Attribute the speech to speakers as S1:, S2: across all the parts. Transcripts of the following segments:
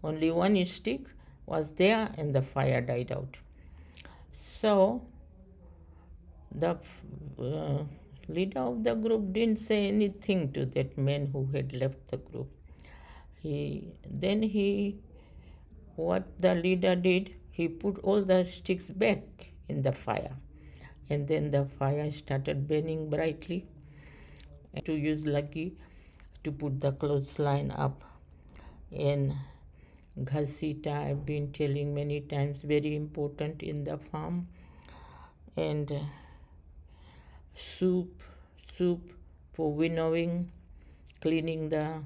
S1: Only one stick was there and the fire died out. So the leader of the group didn't say anything to that man who had left the group. What the leader did, he put all the sticks back in the fire, and then the fire started burning brightly. And to use lucky to put the clothesline up. And ghasita, I've been telling many times, very important in the farm. And soup for winnowing, cleaning the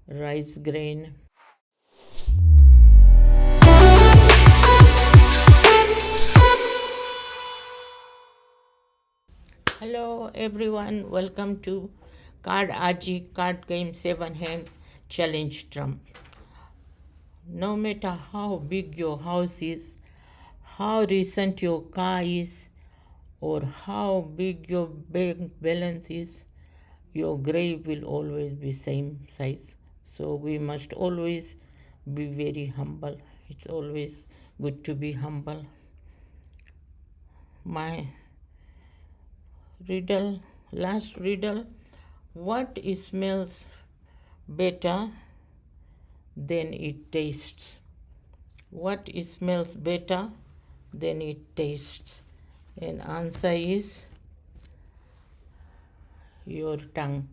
S1: rice grain. Hello everyone, welcome to Cardaji card game 7 hand challenge trump. No matter how big your house is, how recent your car is, or how big your bank balance is, your grave will always be same size. So we must always be very humble. It's always good to be humble. My last riddle, what smells better than it tastes? What smells better than it tastes? And answer is your tongue.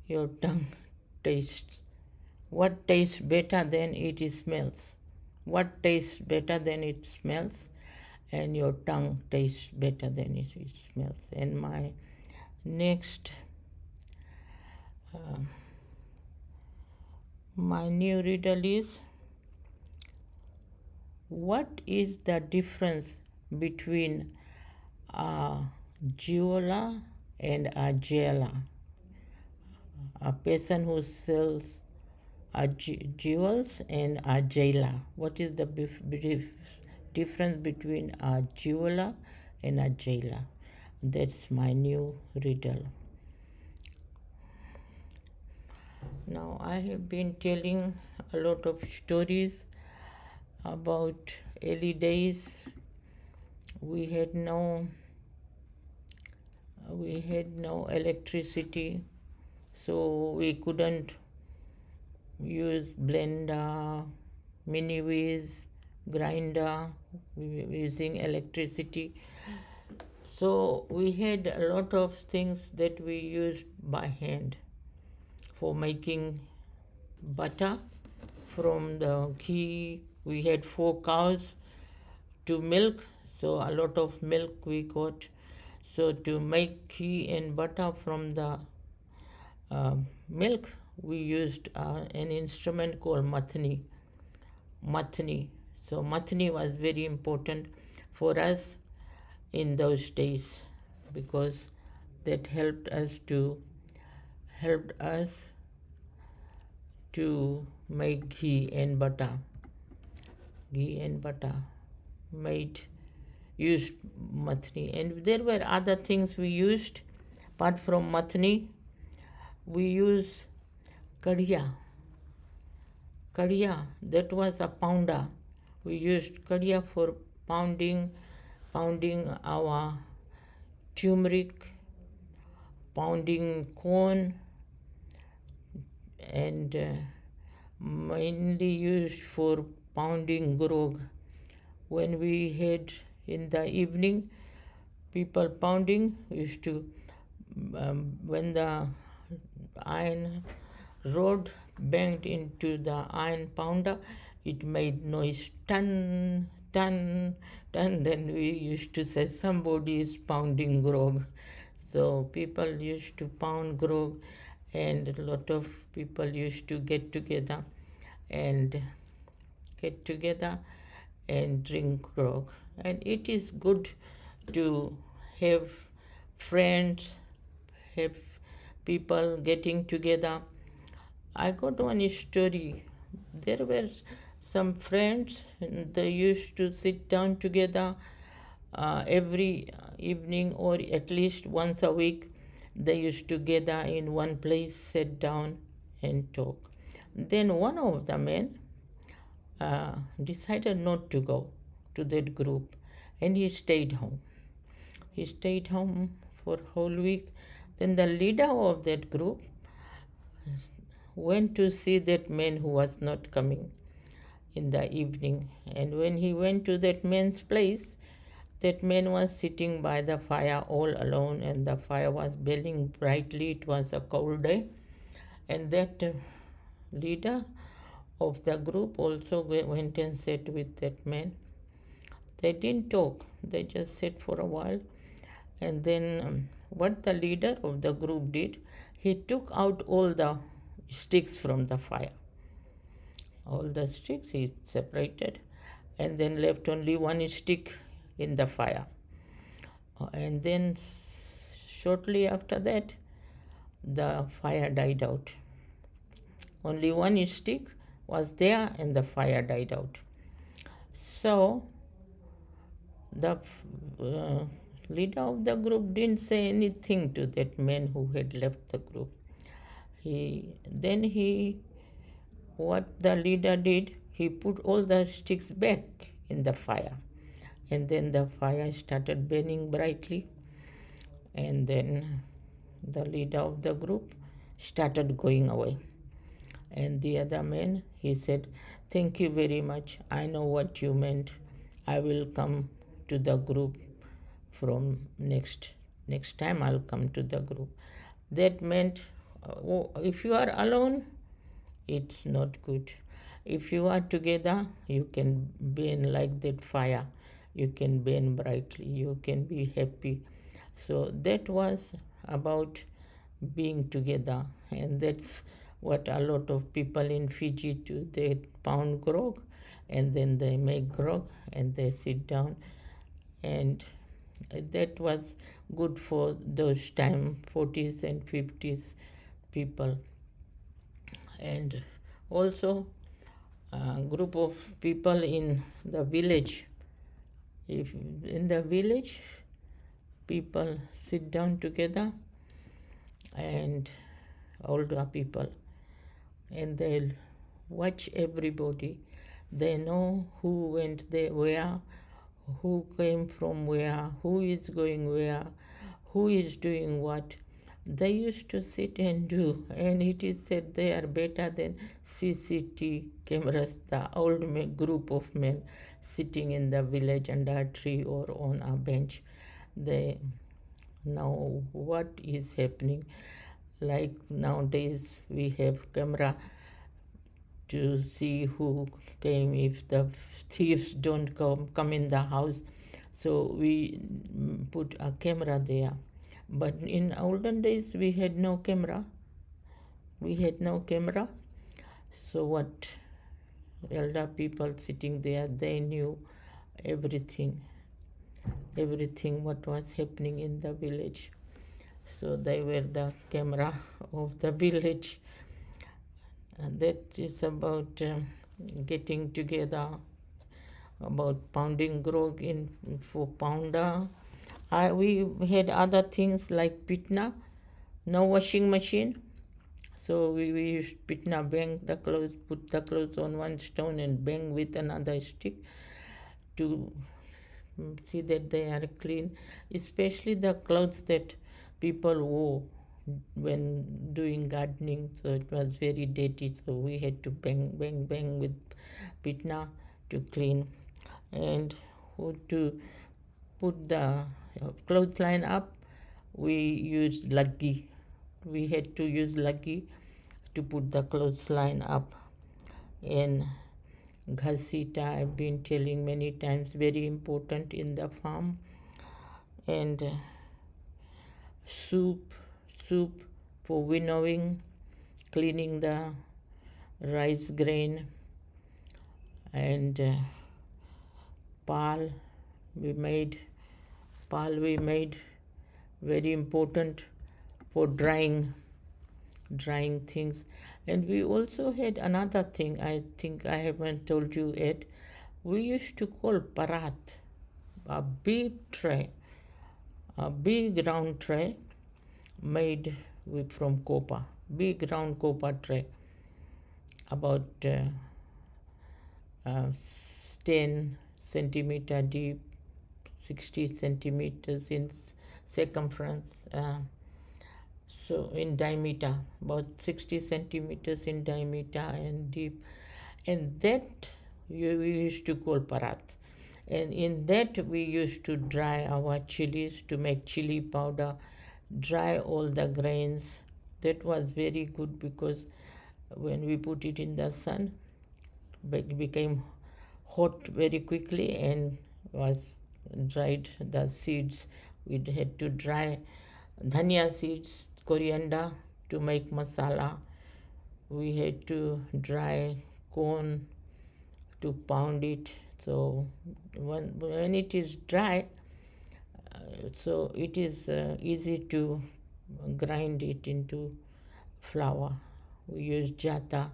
S1: Your tongue tastes. What tastes better than it smells? What tastes better than it smells? And your tongue tastes better than it smells. And my next, my new riddle is, what is the difference between a jeweler and a jailer? A person who sells jewels and a jailer. What is the difference between a jeweler and a jailer? That's my new riddle. Now I have been telling a lot of stories about early days. We had no electricity, so we couldn't use blender, mini whiz, grinder. We were using electricity. So we had a lot of things that we used by hand for making butter from the ghee. We had 4 cows to milk, so a lot of milk we got. So to make ghee and butter from the milk, we used an instrument called mathni. So mathni was very important for us in those days because that helped us to make ghee and butter. Used mathni, and there were other things we used apart from mathni. We use kadia, that was a pounder. We used kadia for pounding our turmeric, pounding corn, and mainly used for pounding grog. When we had in the evening people pounding, used to when the iron rod banged into the iron pounder, it made noise, ton, ton, ton. Then we used to say somebody is pounding grog. So people used to pound grog, and a lot of people used to get together and drink grog. And it is good to have friends, have people getting together. I got one story. There were some friends, and they used to sit down together every evening, or at least once a week. They used to gather in one place, sit down and talk. Then one of the men, decided not to go to that group, and he stayed home. He stayed home for whole week. Then the leader of that group went to see that man who was not coming in the evening. And when he went to that man's place, that man was sitting by the fire all alone, and the fire was burning brightly. It was a cold day. And that leader of the group also went and sat with that man. They didn't talk, they just sat for a while. And then what the leader of the group did, he took out all the sticks from the fire. All the sticks he separated, and then left only one stick in the fire. And then shortly after that, the fire died out. Only one stick was there, and the fire died out. So the leader of the group didn't say anything to that man who had left the group. What the leader did, he put all the sticks back in the fire, and then the fire started burning brightly. And then the leader of the group started going away. And the other man, he said, "Thank you very much. I know what you meant. I will come to the group from next time. I'll come to the group." That meant, if you are alone, it's not good. If you are together, you can burn like that fire. You can burn brightly. You can be happy. So that was about being together, and that's what a lot of people in Fiji do. They pound grog, and then they make grog, and they sit down, and that was good for those time 40s and 50s people. And also a group of people in the village. If in the village people sit down together, and older people, and they'll watch everybody. They know who went there where, who came from where, who is going where, who is doing what. They used to sit and do, and it is said they are better than CCT cameras. The old group of men sitting in the village under a tree or on a bench, they know what is happening. Like nowadays we have camera to see who came, if the thieves don't come in the house, so we put a camera there. But in olden days we had no camera. So what elder people sitting there, they knew everything what was happening in the village. So they were the camera of the village. And that is about getting together, about pounding grog in for pounder. We had other things like pitna, no washing machine. So we used pitna, bang the clothes, put the clothes on one stone and bang with another stick to see that they are clean, especially the clothes that people wore when doing gardening. So it was very dirty, so we had to bang with pitna to clean. And to put the clothesline up, we used laggi. We had to use laggi to put the clothesline up. And ghasita, I've been telling many times, very important in the farm. And soup for winnowing, cleaning the rice grain. And pal we made very important for drying things. And we also had another thing, I think I haven't told you yet. We used to call parat, a big round tray made from copper, big round copper tray, about 10 centimeter deep, 60 centimeters in circumference, so in diameter, about 60 centimeters in diameter and deep, and that we used to call parat. And in that we used to dry our chilies to make chili powder, dry all the grains. That was very good because when we put it in the sun, it became hot very quickly and was dried the seeds. We had to dry dhania seeds, coriander to make masala. We had to dry corn to pound it. So when it is dry, so it is easy to grind it into flour. We use jata,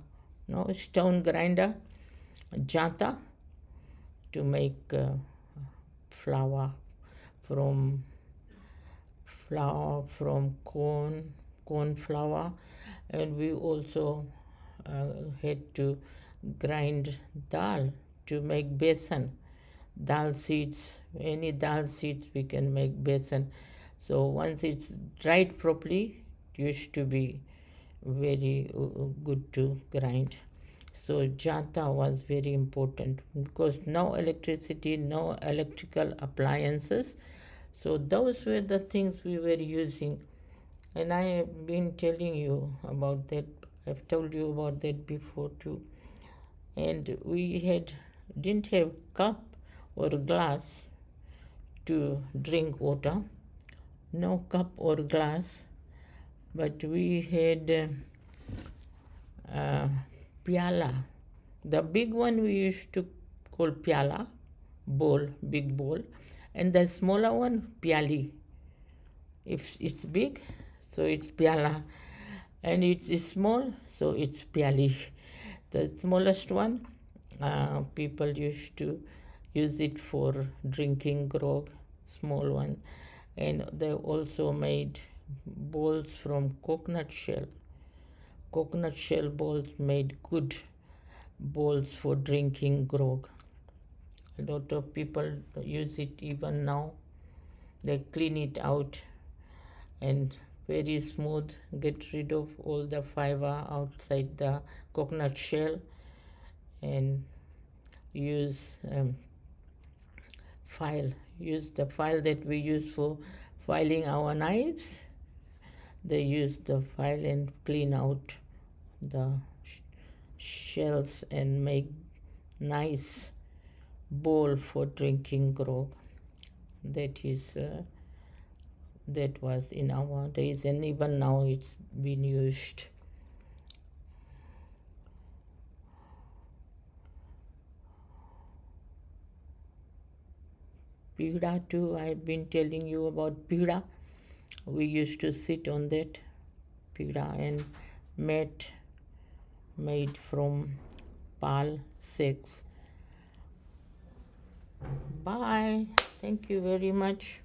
S1: no stone grinder, jata, to make flour from corn flour. And we also had to grind dal to make besan, dal seeds, any dal seeds we can make besan. So once it's dried properly, it used to be very good to grind. So jata was very important because no electricity, no electrical appliances. So those were the things we were using. And I have been telling you about that. I've told you about that before too. And we didn't have cup or glass to drink water. No cup or glass. But we had piala. The big one we used to call piala, bowl, big bowl, and the smaller one, piali. If it's big, so it's piala, and it's small, so it's piali. The smallest one, people used to use it for drinking grog, small one, and they also made bowls from coconut shell. Coconut shell bowls made good bowls for drinking grog. A lot of people use it even now. They clean it out and very smooth, get rid of all the fiber outside the coconut shell, and use use the file that we use for filing our knives. They use the file and clean out the shells and make nice bowl for drinking grog. That was in our days, and even now it's been used. Pida too, I've been telling you about pida. We used to sit on that pida and mat made from pal six. Bye. Thank you very much.